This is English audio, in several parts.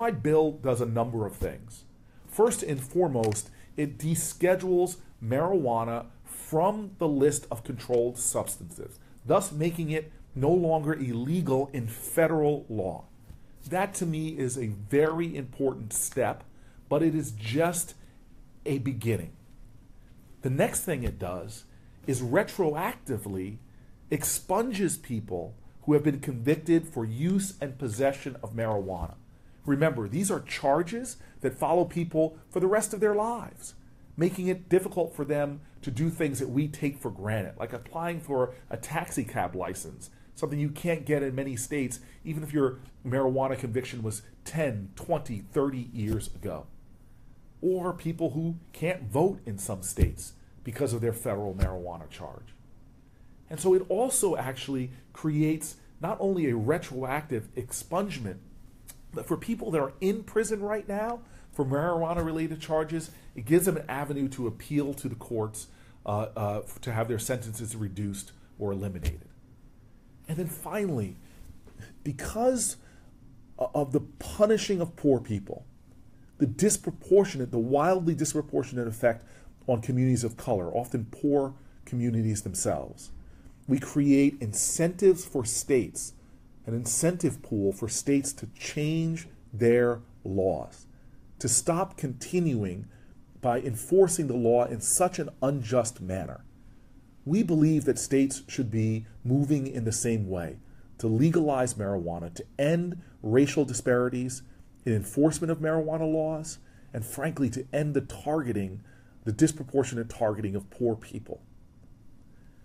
My bill does a number of things. First and foremost, it deschedules marijuana from the list of controlled substances, thus making it no longer illegal in federal law. That to me is a very important step, but it is just a beginning. The next thing it does is retroactively expunges people who have been convicted for use and possession of marijuana. Remember, these are charges that follow people for the rest of their lives, making it difficult for them to do things that we take for granted, like applying for a taxi cab license, something you can't get in many states, even if your marijuana conviction was 10, 20, 30 years ago. Or people who can't vote in some states because of their federal marijuana charge. And so it also actually creates not only a retroactive expungement, but for people that are in prison right now for marijuana-related charges, it gives them an avenue to appeal to the courts to have their sentences reduced or eliminated. And then finally, because of the punishing of poor people, the wildly disproportionate effect on communities of color, often poor communities themselves, we create incentives for states, an incentive pool for states to change their laws, to stop continuing by enforcing the law in such an unjust manner. We believe that states should be moving in the same way, to legalize marijuana, to end racial disparities in enforcement of marijuana laws, and frankly, to end the disproportionate targeting of poor people.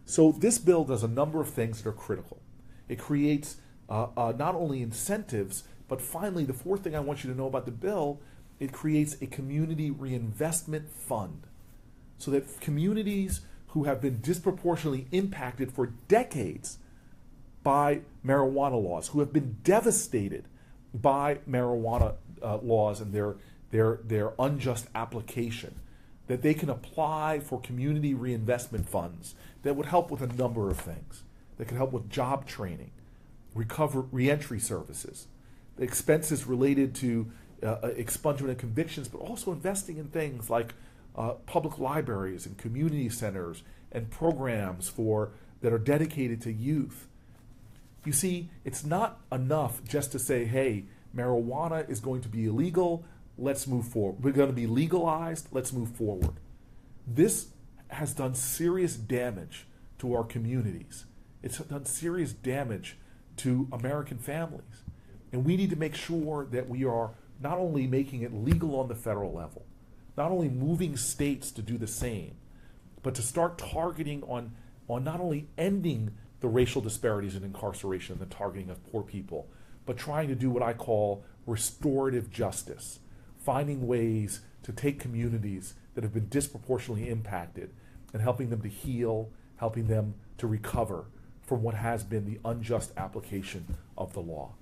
So this bill does a number of things that are critical. It creates not only incentives, but finally, the fourth thing I want you to know about the bill, it creates a community reinvestment fund so that communities who have been disproportionately impacted for decades by marijuana laws, who have been devastated by marijuana laws and their unjust application, that they can apply for community reinvestment funds that would help with a number of things. That could help with job training, reentry services, the expenses related to expungement and convictions, but also investing in things like public libraries and community centers and programs that are dedicated to youth. You see, it's not enough just to say, hey, marijuana is going to be illegal, let's move forward. We're going to be legalized, let's move forward. This has done serious damage to our communities. It's done serious damage to American families. And we need to make sure that we are not only making it legal on the federal level, not only moving states to do the same, but to start targeting on not only ending the racial disparities in incarceration and the targeting of poor people, but trying to do what I call restorative justice, finding ways to take communities that have been disproportionately impacted and helping them to heal, helping them to recover from what has been the unjust application of the law.